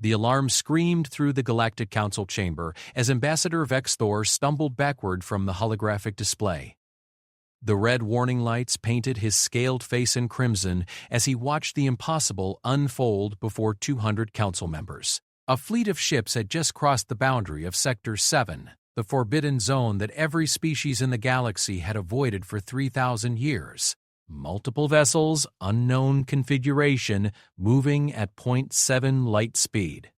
The alarm screamed through the Galactic Council chamber as Ambassador Vex Thor stumbled backward from the holographic display. The red warning lights painted his scaled face in crimson as he watched the impossible unfold before 200 council members. A fleet of ships had just crossed the boundary of Sector 7, the forbidden zone that every species in the galaxy had avoided for 3,000 years. Multiple vessels, unknown configuration, moving at 0.7 light speed.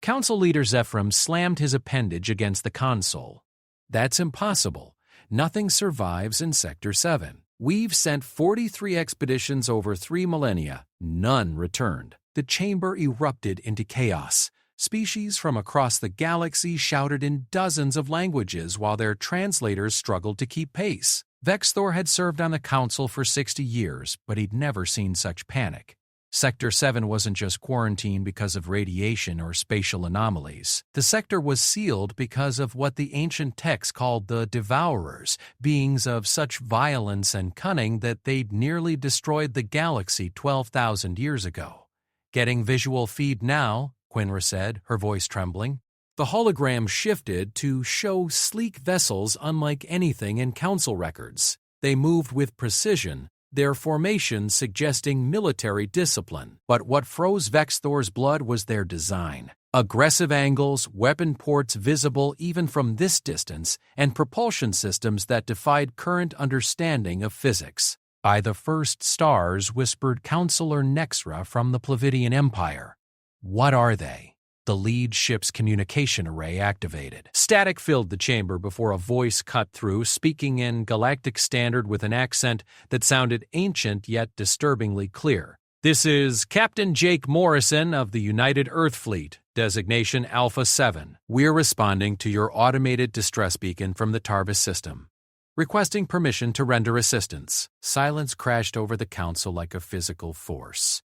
Council Leader Zephram slammed his appendage against the console. That's impossible. Nothing survives in Sector 7. We've sent 43 expeditions over 3 millennia. None returned. The chamber erupted into chaos. Species from across the galaxy shouted in dozens of languages while their translators struggled to keep pace. Vex Thor had served on the council for 60 years, but he'd never seen such panic. Sector 7 wasn't just quarantined because of radiation or spatial anomalies. The sector was sealed because of what the ancient texts called the Devourers, beings of such violence and cunning that they'd nearly destroyed the galaxy 12,000 years ago. "Getting visual feed now," Quinra said, her voice trembling. The hologram shifted to show sleek vessels unlike anything in council records. They moved with precision, their formation suggesting military discipline. But what froze Vex Thor's blood was their design. Aggressive angles, weapon ports visible even from this distance, and propulsion systems that defied current understanding of physics. "By the first stars," whispered Counselor Nexra from the Plavidian Empire. "What are they?" The lead ship's communication array activated. Static filled the chamber before a voice cut through, speaking in Galactic Standard with an accent that sounded ancient yet disturbingly clear. "This is Captain Jake Morrison of the United Earth Fleet, designation Alpha 7. We're responding to your automated distress beacon from the Tarvis system. Requesting permission to render assistance." Silence crashed over the council like a physical force.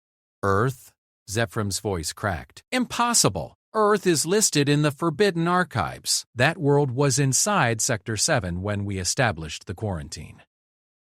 "Earth?" Zephram's voice cracked. "Impossible! Earth is listed in the Forbidden Archives. That world was inside Sector 7 when we established the quarantine."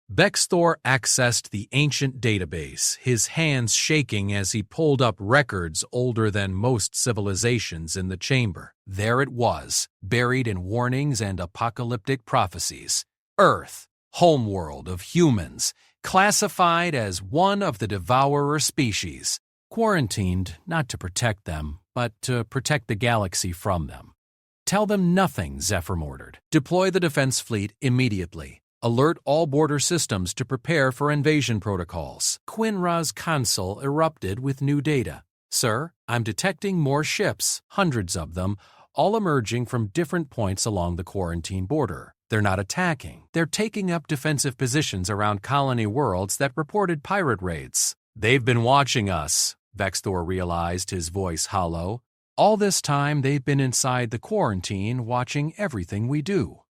Vex Thor accessed the ancient database, his hands shaking as he pulled up records older than most civilizations in the chamber. There it was, buried in warnings and apocalyptic prophecies. Earth, homeworld of humans, classified as one of the devourer species. Quarantined not to protect them, but to protect the galaxy from them. "Tell them nothing," Zephram ordered. "Deploy the defense fleet immediately. Alert all border systems to prepare for invasion protocols." Quinra's console erupted with new data. "Sir, I'm detecting more ships, hundreds of them, all emerging from different points along the quarantine border. They're not attacking. They're taking up defensive positions around colony worlds that reported pirate raids." "They've been watching us," Vex Thor realized, his voice hollow. "All this time they've been inside the quarantine watching everything we do."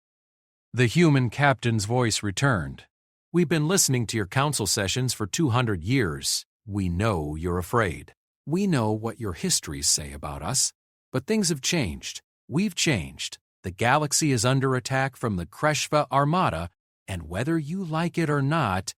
The human captain's voice returned. "We've been listening to your council sessions for 200 years. We know you're afraid. We know what your histories say about us. But things have changed. We've changed. The galaxy is under attack from the Kreshva Armada, and whether you like it or not,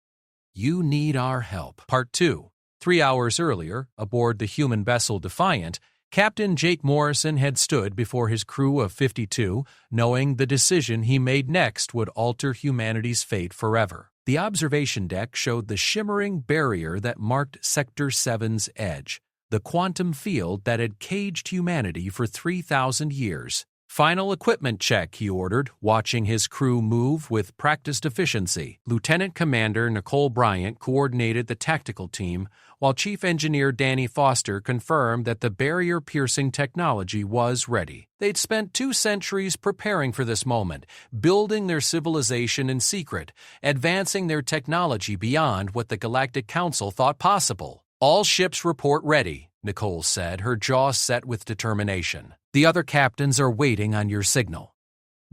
you need our help." Part 2. 3 hours earlier, aboard the human vessel Defiant, Captain Jake Morrison had stood before his crew of 52, knowing the decision he made next would alter humanity's fate forever. The observation deck showed the shimmering barrier that marked Sector 7's edge, the quantum field that had caged humanity for 3,000 years. "Final equipment check," he ordered, watching his crew move with practiced efficiency. Lieutenant Commander Nicole Bryant coordinated the tactical team, while Chief Engineer Danny Foster confirmed that the barrier-piercing technology was ready. They'd spent 2 centuries preparing for this moment, building their civilization in secret, advancing their technology beyond what the Galactic Council thought possible. "All ships report ready," Nicole said, her jaw set with determination. "The other captains are waiting on your signal."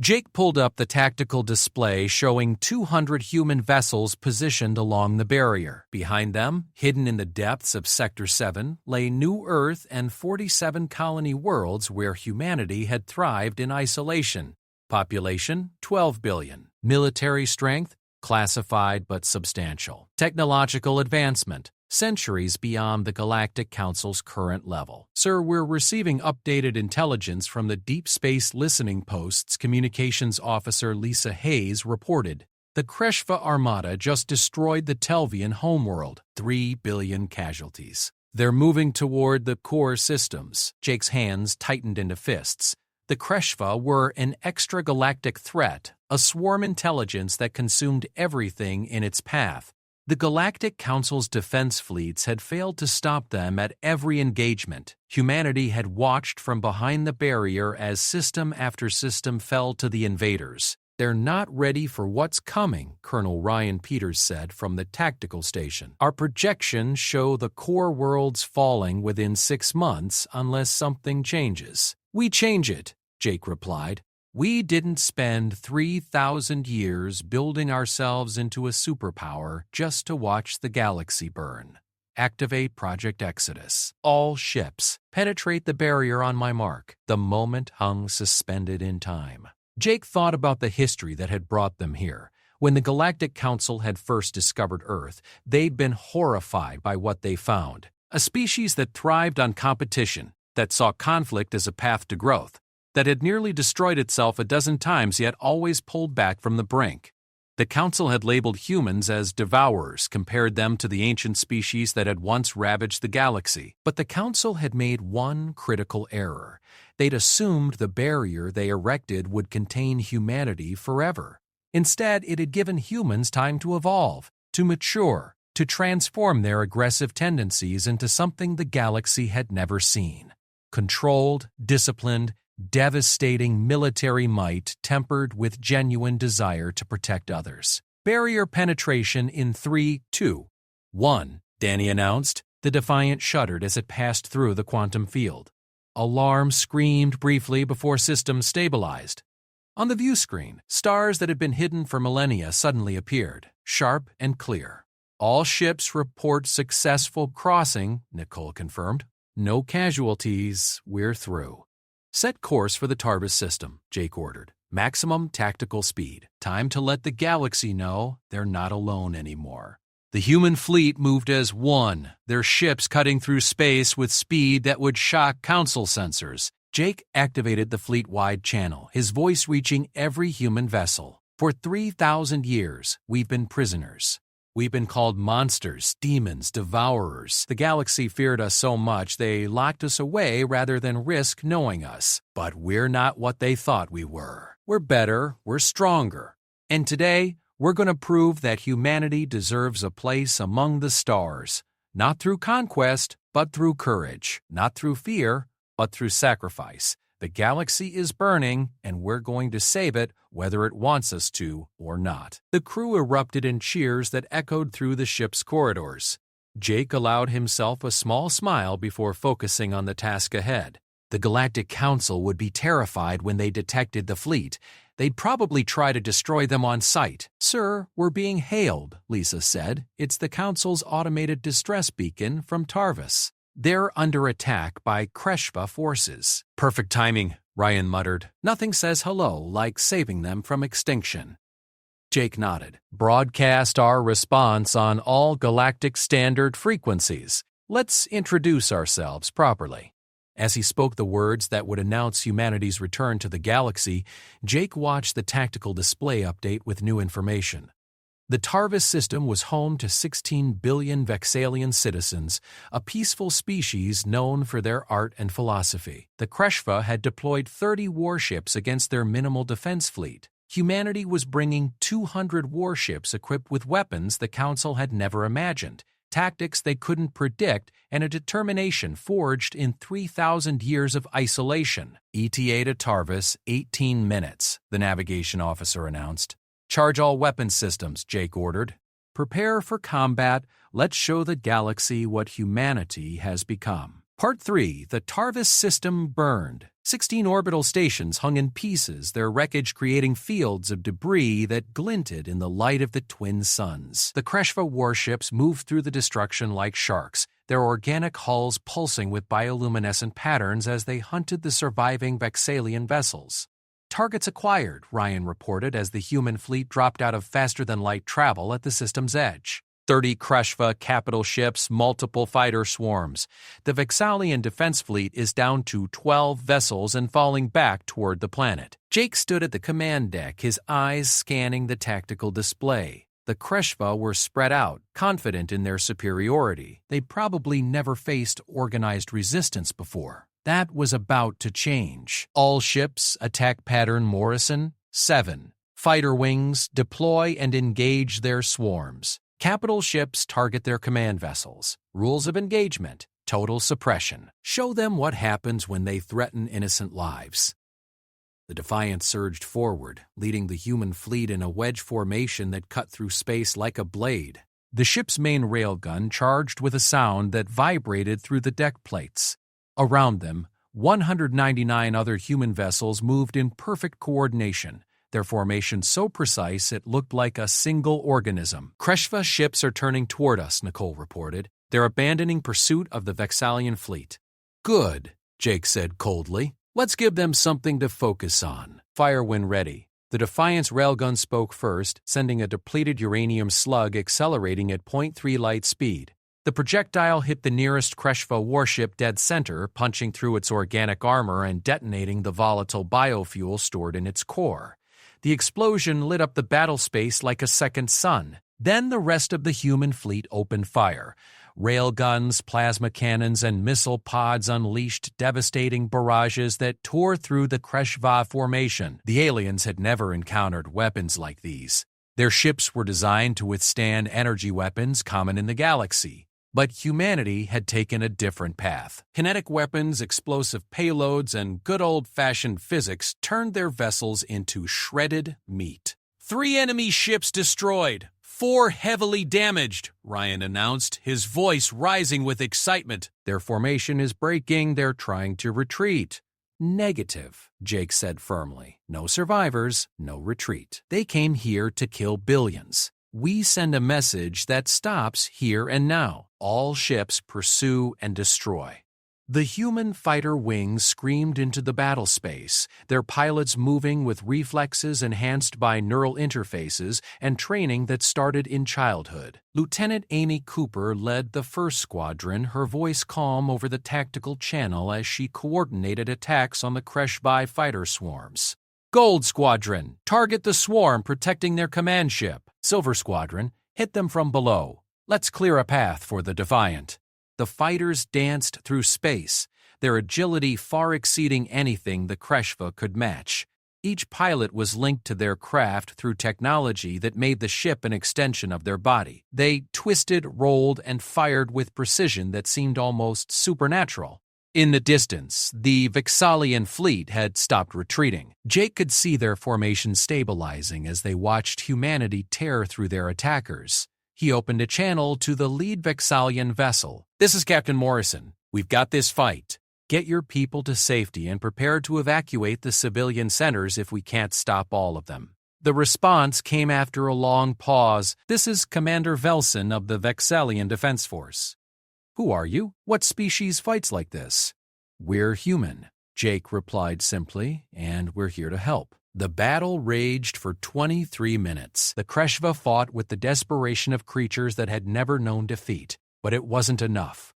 Jake pulled up the tactical display showing 200 human vessels positioned along the barrier. Behind them, hidden in the depths of Sector 7, lay New Earth and 47 colony worlds where humanity had thrived in isolation. Population, 12 billion. Military strength, classified but substantial. Technological advancement, centuries beyond the Galactic Council's current level. Sir, we're receiving updated intelligence from the Deep Space Listening Post's communications officer Lisa Hayes reported. The Kreshva Armada just destroyed the Telvian homeworld, 3 billion casualties. They're moving toward the core systems. Jake's hands tightened into fists. The Kreshva were an extragalactic threat, a swarm intelligence that consumed everything in its path. The Galactic Council's defense fleets had failed to stop them at every engagement. Humanity had watched from behind the barrier as system after system fell to the invaders. They're not ready for what's coming, Colonel Ryan Peters said from the tactical station. Our projections show the core worlds falling within 6 months unless something changes. We change it, Jake replied. We didn't spend 3,000 years building ourselves into a superpower just to watch the galaxy burn. Activate Project Exodus. All ships, penetrate the barrier on my mark. The moment hung suspended in time. Jake thought about the history that had brought them here. When the Galactic Council had first discovered Earth, they'd been horrified by what they found. A species that thrived on competition, that saw conflict as a path to growth, that had nearly destroyed itself a dozen times yet always pulled back from the brink. The Council had labeled humans as devourers, compared them to the ancient species that had once ravaged the galaxy. But the Council had made one critical error. They'd assumed the barrier they erected would contain humanity forever. Instead, it had given humans time to evolve, to mature, to transform their aggressive tendencies into something the galaxy had never seen. Controlled, disciplined, devastating military might tempered with genuine desire to protect others. Barrier penetration in 3, 2, 1, Danny announced. The Defiant shuddered as it passed through the quantum field. Alarm screamed briefly before systems stabilized. On the view screen, stars that had been hidden for millennia suddenly appeared, sharp and clear. All ships report successful crossing, Nicole confirmed. No casualties, we're through. Set course for the Tarvis system, Jake ordered. Maximum tactical speed. Time to let the galaxy know they're not alone anymore. The human fleet moved as one, their ships cutting through space with speed that would shock Council sensors. Jake activated the fleet-wide channel, his voice reaching every human vessel. For 3,000 years, we've been prisoners. We've been called monsters, demons, devourers. The galaxy feared us so much they locked us away rather than risk knowing us. But we're not what they thought we were. We're better, we're stronger. And today, we're going to prove that humanity deserves a place among the stars. Not through conquest, but through courage. Not through fear, but through sacrifice. The galaxy is burning, and we're going to save it whether it wants us to or not. The crew erupted in cheers that echoed through the ship's corridors. Jake allowed himself a small smile before focusing on the task ahead. The Galactic Council would be terrified when they detected the fleet. They'd probably try to destroy them on sight. Sir, we're being hailed, Lisa said. It's the Council's automated distress beacon from Tarvis. They're under attack by Kreshva forces. Perfect timing, Ryan muttered. Nothing says hello like saving them from extinction. Jake nodded. Broadcast our response on all galactic standard frequencies. Let's introduce ourselves properly. As he spoke the words that would announce humanity's return to the galaxy, Jake watched the tactical display update with new information. The Tarvis system was home to 16 billion Vexalian citizens, a peaceful species known for their art and philosophy. The Kreshva had deployed 30 warships against their minimal defense fleet. Humanity was bringing 200 warships equipped with weapons the Council had never imagined, tactics they couldn't predict, and a determination forged in 3,000 years of isolation. ETA to Tarvis, 18 minutes, the navigation officer announced. Charge all weapon systems, Jake ordered. Prepare for combat. Let's show the galaxy what humanity has become. Part 3. The Tarvis system burned. 16 orbital stations hung in pieces, their wreckage creating fields of debris that glinted in the light of the twin suns. The Kreshva warships moved through the destruction like sharks, their organic hulls pulsing with bioluminescent patterns as they hunted the surviving Vexalian vessels. Targets acquired, Ryan reported as the human fleet dropped out of faster-than-light travel at the system's edge. 30 Kreshva capital ships, multiple fighter swarms. The Vexalian defense fleet is down to 12 vessels and falling back toward the planet. Jake stood at the command deck, his eyes scanning the tactical display. The Kreshva were spread out, confident in their superiority. They'd probably never faced organized resistance before. That was about to change. All ships, attack pattern Morrison, 7. Fighter wings, deploy and engage their swarms. Capital ships target their command vessels. Rules of engagement, total suppression. Show them what happens when they threaten innocent lives. The Defiant surged forward, leading the human fleet in a wedge formation that cut through space like a blade. The ship's main railgun charged with a sound that vibrated through the deck plates. Around them, 199 other human vessels moved in perfect coordination, their formation so precise it looked like a single organism. Kreshva ships are turning toward us, Nicole reported. They're abandoning pursuit of the Vexalian fleet. Good, Jake said coldly. Let's give them something to focus on. Fire when ready. The Defiant's railgun spoke first, sending a depleted uranium slug accelerating at .3 light speed. The projectile hit the nearest Kreshva warship dead center, punching through its organic armor and detonating the volatile biofuel stored in its core. The explosion lit up the battle space like a second sun. Then the rest of the human fleet opened fire. Railguns, plasma cannons, and missile pods unleashed devastating barrages that tore through the Kreshva formation. The aliens had never encountered weapons like these. Their ships were designed to withstand energy weapons common in the galaxy. But humanity had taken a different path. Kinetic weapons, explosive payloads, and good old-fashioned physics turned their vessels into shredded meat. 3 enemy ships destroyed, 4 heavily damaged, Ryan announced, his voice rising with excitement. Their formation is breaking, they're trying to retreat. Negative, Jake said firmly. No survivors, no retreat. They came here to kill billions. We send a message that stops here and now. All ships pursue and destroy. The human fighter wings screamed into the battle space, their pilots moving with reflexes enhanced by neural interfaces and training that started in childhood. Lieutenant Amy Cooper led the first squadron, her voice calm over the tactical channel as she coordinated attacks on the Kreshva fighter swarms. Gold Squadron, target the swarm protecting their command ship. Silver Squadron, hit them from below. Let's clear a path for the Defiant. The fighters danced through space, their agility far exceeding anything the Kreshva could match. Each pilot was linked to their craft through technology that made the ship an extension of their body. They twisted, rolled, and fired with precision that seemed almost supernatural. In the distance, the Vexalian fleet had stopped retreating. Jake could see their formation stabilizing as they watched humanity tear through their attackers. He opened a channel to the lead Vexalian vessel. "This is Captain Morrison. We've got this fight. Get your people to safety and prepare to evacuate the civilian centers if we can't stop all of them." The response came after a long pause. "This is Commander Velson of the Vexalian Defense Force." "Who are you? What species fights like this?" "We're human," Jake replied simply, "and we're here to help." The battle raged for 23 minutes. The Kreshva fought with the desperation of creatures that had never known defeat, but it wasn't enough.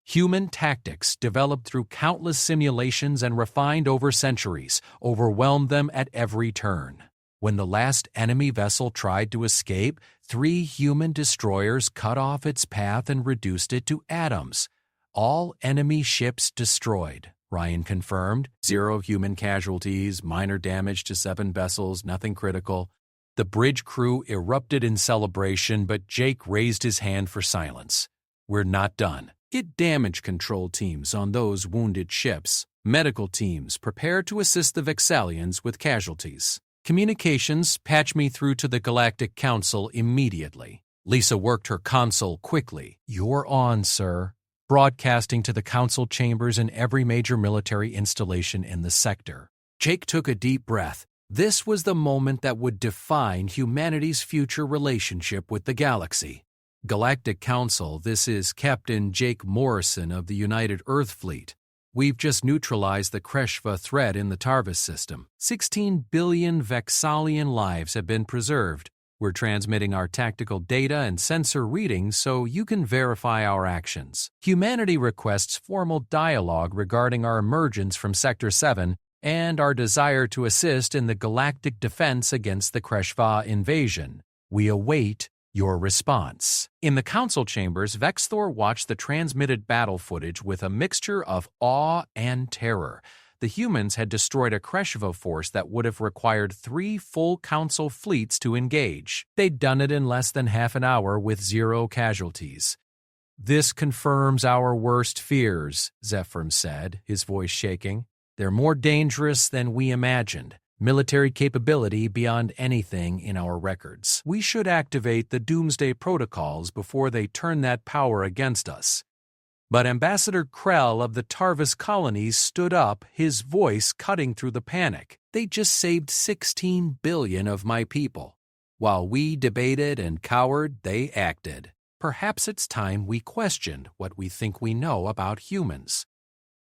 Human tactics, developed through countless simulations and refined over centuries, overwhelmed them at every turn. When the last enemy vessel tried to escape, 3 human destroyers cut off its path and reduced it to atoms. "All enemy ships destroyed," Ryan confirmed. 0 human casualties, minor damage to 7 vessels, nothing critical. The bridge crew erupted in celebration, but Jake raised his hand for silence. "We're not done. Get damage control teams on those wounded ships. Medical teams prepare to assist the Vexalians with casualties. Communications, patch me through to the Galactic Council immediately." Lisa worked her console quickly. "You're on, sir." Broadcasting to the council chambers in every major military installation in the sector. Jake took a deep breath. This was the moment that would define humanity's future relationship with the galaxy. "Galactic Council, this is Captain Jake Morrison of the United Earth Fleet. We've just neutralized the Kreshva threat in the Tarvis system. 16 billion Vexalian lives have been preserved. We're transmitting our tactical data and sensor readings so you can verify our actions. Humanity requests formal dialogue regarding our emergence from Sector 7 and our desire to assist in the galactic defense against the Kreshva invasion. We await your response. In the council chambers, Vexthor watched the transmitted battle footage with a mixture of awe and terror. The humans had destroyed a Kreshva force that would have required 3 full council fleets to engage. They'd done it in less than half an hour with 0 casualties. "This confirms our worst fears," Zephyr said, his voice shaking. "They're more dangerous than we imagined. Military capability beyond anything in our records. We should activate the Doomsday Protocols before they turn that power against us." But Ambassador Krell of the Tarvis colonies stood up, his voice cutting through the panic. "They just saved 16 billion of my people. While we debated and cowered, they acted. Perhaps it's time we questioned what we think we know about humans."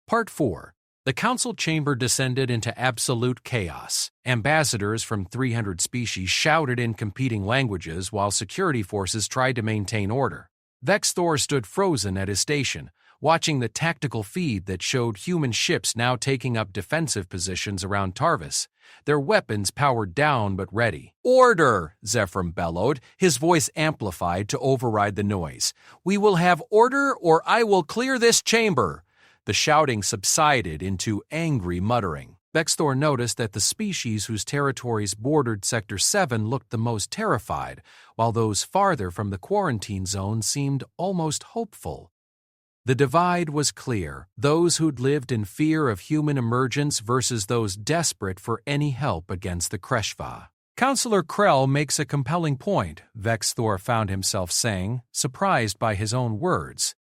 Part 4. The council chamber descended into absolute chaos. Ambassadors from 300 species shouted in competing languages while security forces tried to maintain order. Vexthor stood frozen at his station, watching the tactical feed that showed human ships now taking up defensive positions around Tarvis, their weapons powered down but ready. "Order!" Zephyr bellowed, his voice amplified to override the noise. "We will have order or I will clear this chamber!" The shouting subsided into angry muttering. Vexthor noticed that the species whose territories bordered Sector 7 looked the most terrified, while those farther from the quarantine zone seemed almost hopeful. The divide was clear: those who'd lived in fear of human emergence versus those desperate for any help against the Kreshva. "Counselor Krell makes a compelling point," Vexthor found himself saying, surprised by his own words.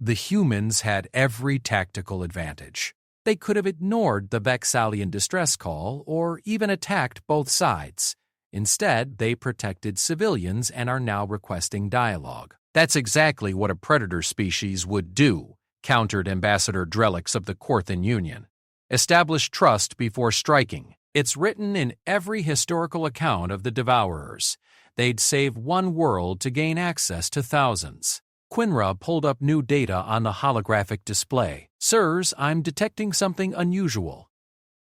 The humans had every tactical advantage. They could have ignored the Vexalian distress call or even attacked both sides. Instead, they protected civilians and are now requesting dialogue. "That's exactly what a predator species would do," countered Ambassador Drelix of the Korthan Union. "Establish trust before striking. It's written in every historical account of the Devourers. They'd save one world to gain access to thousands." Quinra pulled up new data on the holographic display. "Sirs, I'm detecting something unusual.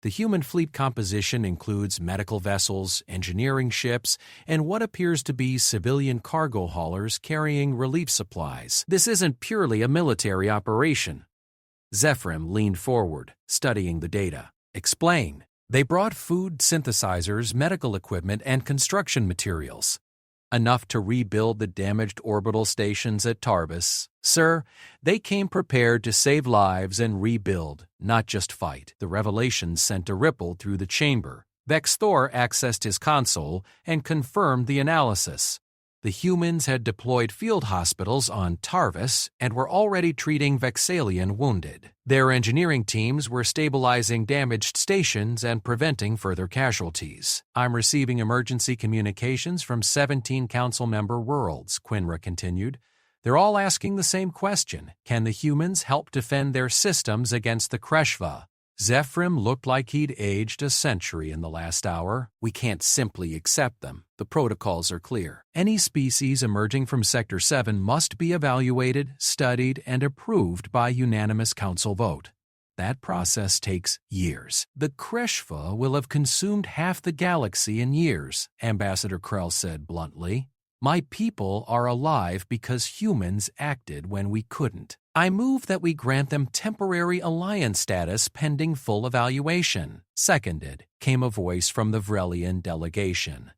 The human fleet composition includes medical vessels, engineering ships, and what appears to be civilian cargo haulers carrying relief supplies. This isn't purely a military operation." Zephyr leaned forward, studying the data. "Explain." "They brought food synthesizers, medical equipment, and construction materials. Enough to rebuild the damaged orbital stations at Tarvis. Sir, they came prepared to save lives and rebuild, not just fight." The revelation sent a ripple through the chamber. Vexthor accessed his console and confirmed the analysis. The humans had deployed field hospitals on Tarvis and were already treating Vexalian wounded. Their engineering teams were stabilizing damaged stations and preventing further casualties. "I'm receiving emergency communications from 17 council member worlds," Quinra continued. "They're all asking the same question. Can the humans help defend their systems against the Kreshva?" Zephyr looked like he'd aged a century in the last hour. "We can't simply accept them. The protocols are clear. Any species emerging from Sector 7 must be evaluated, studied, and approved by unanimous council vote. That process takes years. The Kreshva will have consumed half the galaxy in years," Ambassador Krell said bluntly. "My people are alive because humans acted when we couldn't. I move that we grant them temporary alliance status pending full evaluation." "Seconded," came a voice from the Vrelian delegation.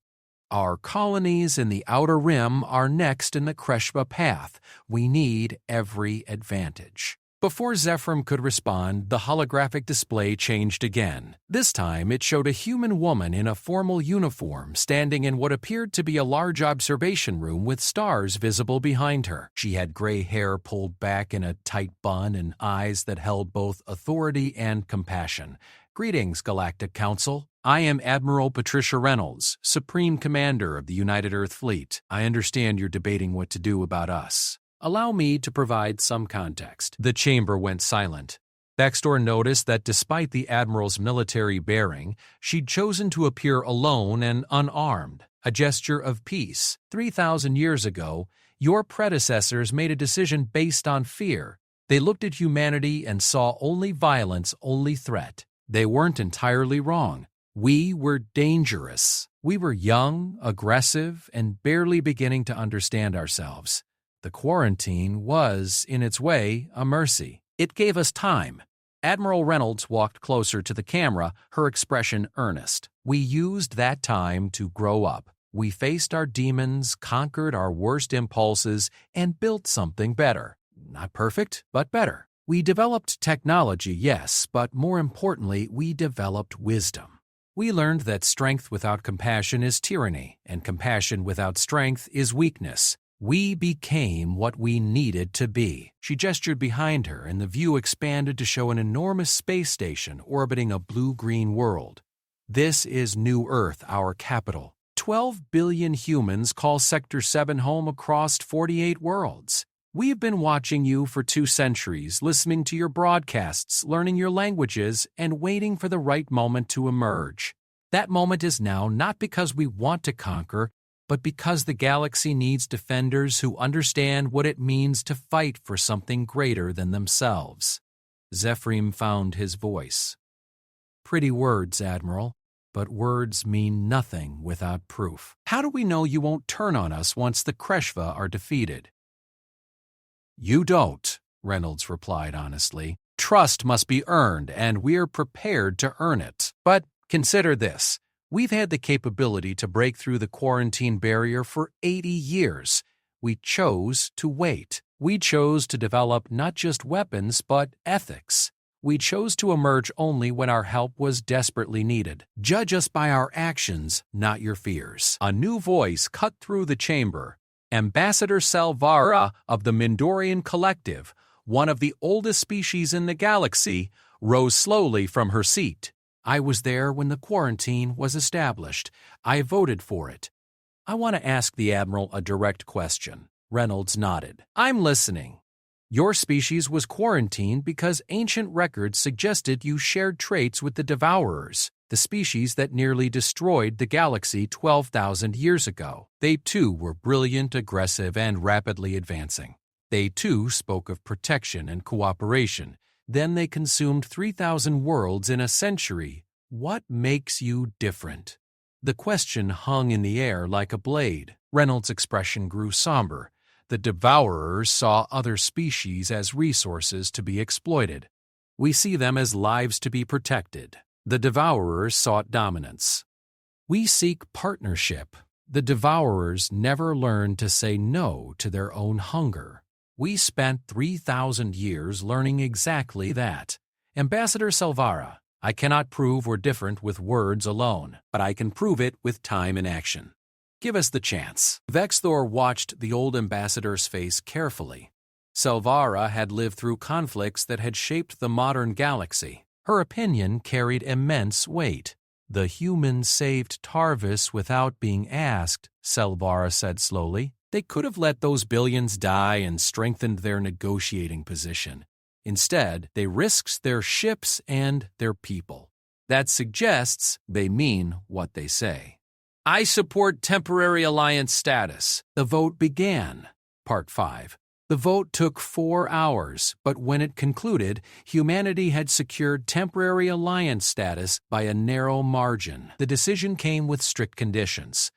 "Our colonies in the Outer Rim are next in the Kreshva path. We need every advantage." Before Zephyr could respond, the holographic display changed again. This time, it showed a human woman in a formal uniform standing in what appeared to be a large observation room with stars visible behind her. She had gray hair pulled back in a tight bun and eyes that held both authority and compassion. "Greetings, Galactic Council. I am Admiral Patricia Reynolds, Supreme Commander of the United Earth Fleet. I understand you're debating what to do about us. Allow me to provide some context." The chamber went silent. Vexthor noticed that despite the Admiral's military bearing, she'd chosen to appear alone and unarmed. a gesture of peace. 3,000 years ago, your predecessors made a decision based on fear. They looked at humanity and saw only violence, only threat. They weren't entirely wrong. We were dangerous. We were young, aggressive, and barely beginning to understand ourselves. The quarantine was, in its way, a mercy. It gave us time. Admiral Reynolds walked closer to the camera, her expression earnest. We used that time to grow up. We faced our demons, conquered our worst impulses, and built something better. Not perfect, but better. We developed technology, yes, but more importantly, we developed wisdom. We learned that strength without compassion is tyranny, and compassion without strength is weakness. We became what we needed to be. She gestured behind her, and the view expanded to show an enormous space station orbiting a blue-green world. This is New Earth, our capital. 12 billion humans call Sector 7 home across 48 worlds. We have been watching you for 2 centuries, listening to your broadcasts, learning your languages, and waiting for the right moment to emerge. That moment is now, not because we want to conquer, but because the galaxy needs defenders who understand what it means to fight for something greater than themselves. Zephyrim found his voice. Pretty words, Admiral, but words mean nothing without proof. How do we know you won't turn on us once the Kreshva are defeated? You don't, Reynolds replied honestly. Trust must be earned, and we're prepared to earn it. But consider this. We've had the capability to break through the quarantine barrier for 80 years. We chose to wait. We chose to develop not just weapons, but ethics. We chose to emerge only when our help was desperately needed. Judge us by our actions, not your fears. A new voice cut through the chamber. Ambassador Salvara of the Mindorian Collective, one of the oldest species in the galaxy, rose slowly from her seat. I was there when the quarantine was established. I voted for it. I want to ask the Admiral a direct question. Reynolds nodded. I'm listening. Your species was quarantined because ancient records suggested you shared traits with the Devourers, the species that nearly destroyed the galaxy 12,000 years ago. They too were brilliant, aggressive, and rapidly advancing. They too spoke of protection and cooperation. Then they consumed 3,000 worlds in a century. What makes you different? The question hung in the air like a blade. Reynolds' expression grew somber. The Devourers saw other species as resources to be exploited. We see them as lives to be protected. The Devourers sought dominance. We seek partnership. The Devourers never learned to say no to their own hunger. We spent 3,000 years learning exactly that. Ambassador Salvara, I cannot prove we're different with words alone, but I can prove it with time and action. Give us the chance. Vexthor watched the old ambassador's face carefully. Salvara had lived through conflicts that had shaped the modern galaxy. Her opinion carried immense weight. The humans saved Tarvis without being asked, Salvara said slowly. They could have let those billions die and strengthened their negotiating position. Instead, they risked their ships and their people. That suggests they mean what they say. I support temporary alliance status. The vote began. Part 5. The vote took 4 hours, but when it concluded, humanity had secured temporary alliance status by a narrow margin. The decision came with strict conditions.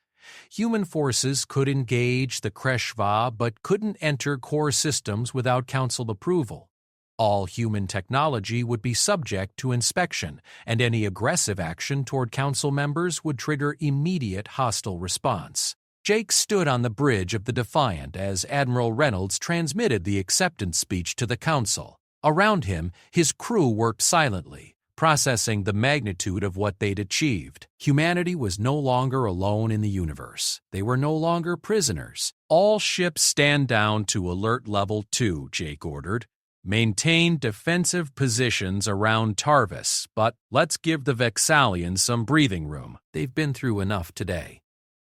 Human forces could engage the Kreshva but couldn't enter core systems without council approval. All human technology would be subject to inspection, and any aggressive action toward council members would trigger immediate hostile response. Jake stood on the bridge of the Defiant as Admiral Reynolds transmitted the acceptance speech to the council. Around him, his crew worked silently, processing the magnitude of what they'd achieved. Humanity was no longer alone in the universe. They were no longer prisoners. All ships stand down to alert level 2, Jake ordered. Maintain defensive positions around Tarvis, but let's give the Vexalians some breathing room. They've been through enough today.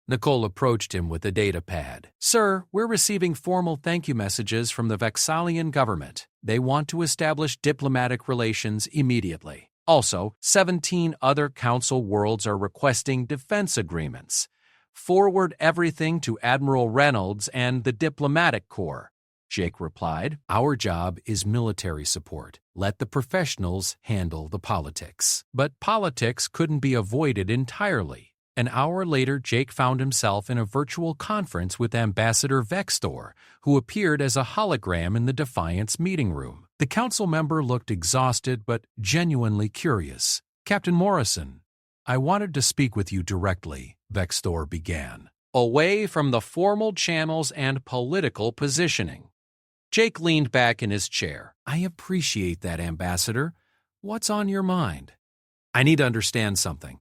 Nicole approached him with a data pad. Sir, we're receiving formal thank you messages from the Vexalian government. They want to establish diplomatic relations immediately. Also, 17 other council worlds are requesting defense agreements. Forward everything to Admiral Reynolds and the Diplomatic Corps. Jake replied, "Our job is military support. Let the professionals handle the politics." But politics couldn't be avoided entirely. An hour later, Jake found himself in a virtual conference with Ambassador Vextor, who appeared as a hologram in the Defiance meeting room. The council member looked exhausted but genuinely curious. "Captain Morrison, I wanted to speak with you directly," Vextor began. "Away from the formal channels and political positioning." Jake leaned back in his chair. "I appreciate that, Ambassador. What's on your mind?" "I need to understand something.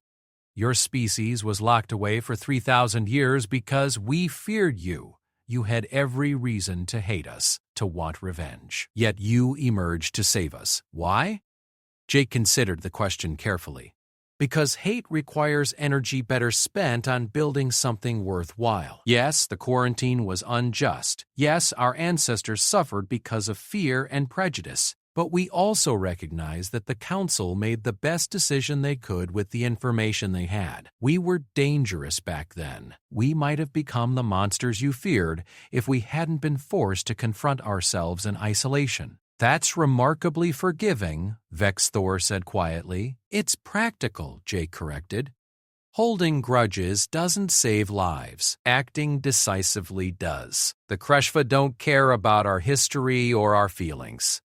Your species was locked away for 3,000 years because we feared you. You had every reason to hate us, to want revenge. Yet you emerged to save us. Why?" Jake considered the question carefully. "Because hate requires energy better spent on building something worthwhile. Yes, the quarantine was unjust. Yes, our ancestors suffered because of fear and prejudice. But we also recognize that the Council made the best decision they could with the information they had. We were dangerous back then. We might have become the monsters you feared if we hadn't been forced to confront ourselves in isolation." "That's remarkably forgiving," Vextor said quietly. "It's practical," Jake corrected. "Holding grudges doesn't save lives. Acting decisively does. The Kreshva don't care about our history or our feelings.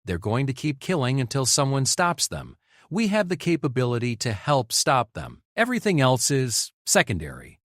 They're going to keep killing until someone stops them. We have the capability to help stop them. Everything else is secondary."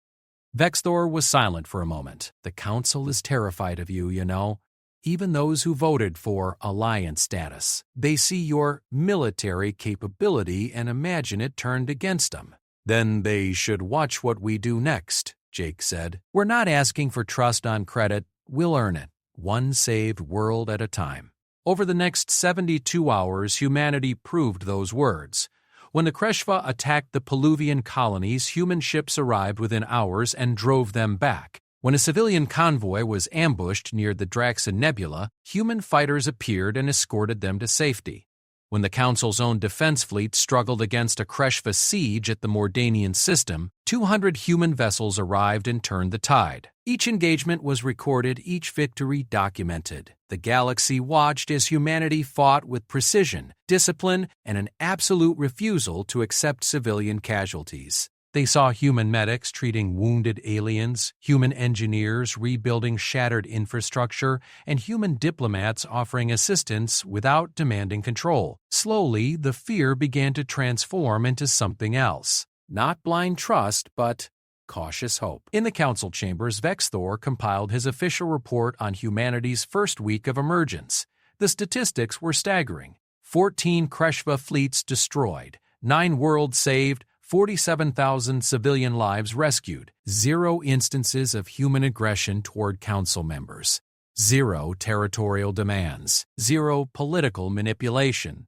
Vextor was silent for a moment. "The Council is terrified of you, you know. Even those who voted for alliance status. They see your military capability and imagine it turned against them." "Then they should watch what we do next," Jake said. "We're not asking for trust on credit. We'll earn it, one saved world at a time." Over the next 72 hours, humanity proved those words. When the Kreshva attacked the Peluvian colonies, human ships arrived within hours and drove them back. When a civilian convoy was ambushed near the Draxon Nebula, human fighters appeared and escorted them to safety. When the Council's own defense fleet struggled against a Kreshva siege at the Mordanian system, 200 human vessels arrived and turned the tide. Each engagement was recorded, each victory documented. The galaxy watched as humanity fought with precision, discipline, and an absolute refusal to accept civilian casualties. They saw human medics treating wounded aliens, human engineers rebuilding shattered infrastructure, and human diplomats offering assistance without demanding control. Slowly, the fear began to transform into something else. Not blind trust, but cautious hope. In the council chambers, Vextor compiled his official report on humanity's first week of emergence. The statistics were staggering. 14 Kreshva fleets destroyed, 9 worlds saved, 47,000 civilian lives rescued, 0 instances of human aggression toward council members, 0 territorial demands, 0 political manipulation.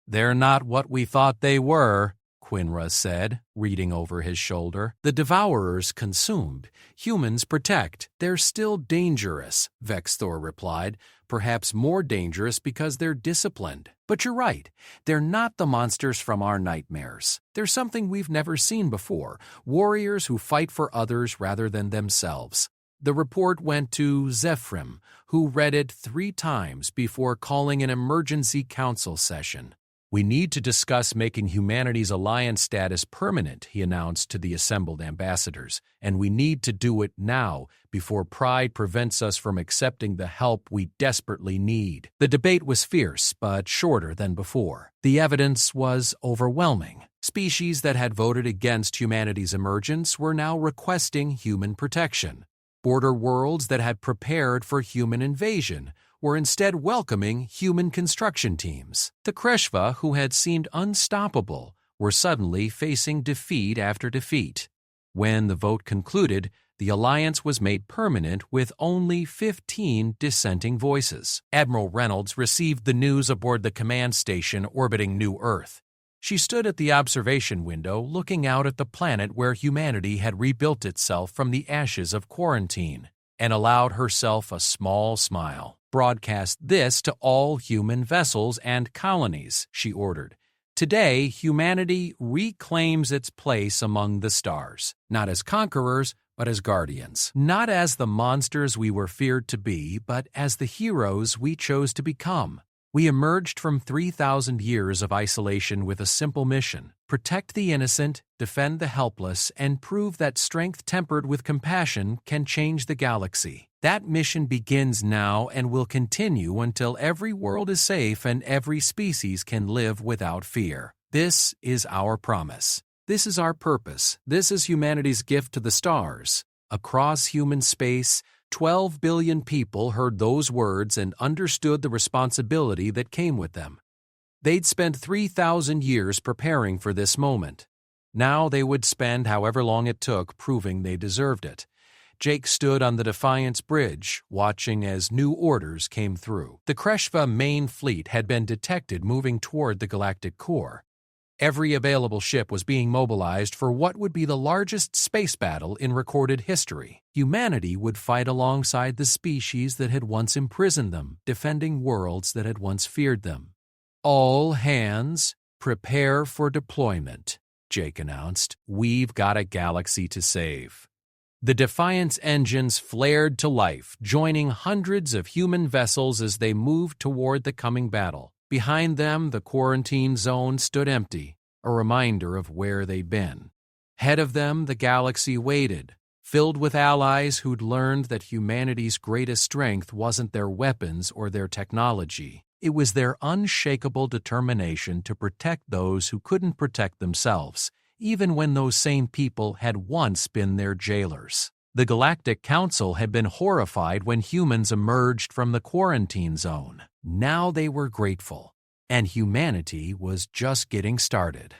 "They're not what we thought they were," Quinra said, reading over his shoulder. "The Devourers consumed. Humans protect. They're still dangerous," Vextor replied. "Perhaps more dangerous because they're disciplined. But you're right. They're not the monsters from our nightmares. They're something we've never seen before. Warriors who fight for others rather than themselves." The report went to Zephrim, who read it 3 times before calling an emergency council session. "We need to discuss making humanity's alliance status permanent," he announced to the assembled ambassadors, "and we need to do it now before pride prevents us from accepting the help we desperately need." The debate was fierce, but shorter than before. The evidence was overwhelming. Species that had voted against humanity's emergence were now requesting human protection. Border worlds that had prepared for human invasion were instead welcoming human construction teams. The Kreshva, who had seemed unstoppable, were suddenly facing defeat after defeat. When the vote concluded, the alliance was made permanent with only 15 dissenting voices. Admiral Reynolds received the news aboard the command station orbiting New Earth. She stood at the observation window looking out at the planet where humanity had rebuilt itself from the ashes of quarantine, and allowed herself a small smile. "Broadcast this to all human vessels and colonies," she ordered. "Today, humanity reclaims its place among the stars, not as conquerors, but as guardians. Not as the monsters we were feared to be, but as the heroes we chose to become. We emerged from 3,000 years of isolation with a simple mission: protect the innocent, defend the helpless, and prove that strength tempered with compassion can change the galaxy. That mission begins now and will continue until every world is safe and every species can live without fear. This is our promise. This is our purpose. This is humanity's gift to the stars. Across human space, 12 billion people heard those words and understood the responsibility that came with them. They'd spent 3,000 years preparing for this moment. Now they would spend however long it took proving they deserved it. Jake stood on the Defiance Bridge, watching as new orders came through. The Kreshva main fleet had been detected moving toward the galactic core. Every available ship was being mobilized for what would be the largest space battle in recorded history. Humanity would fight alongside the species that had once imprisoned them, defending worlds that had once feared them. "All hands, prepare for deployment," Jake announced. "We've got a galaxy to save." The Defiance engines flared to life, joining hundreds of human vessels as they moved toward the coming battle. Behind them, the quarantine zone stood empty, a reminder of where they'd been. Ahead of them, the galaxy waited, filled with allies who'd learned that humanity's greatest strength wasn't their weapons or their technology. It was their unshakable determination to protect those who couldn't protect themselves, even when those same people had once been their jailers. The Galactic Council had been horrified when humans emerged from the quarantine zone. Now they were grateful, and humanity was just getting started.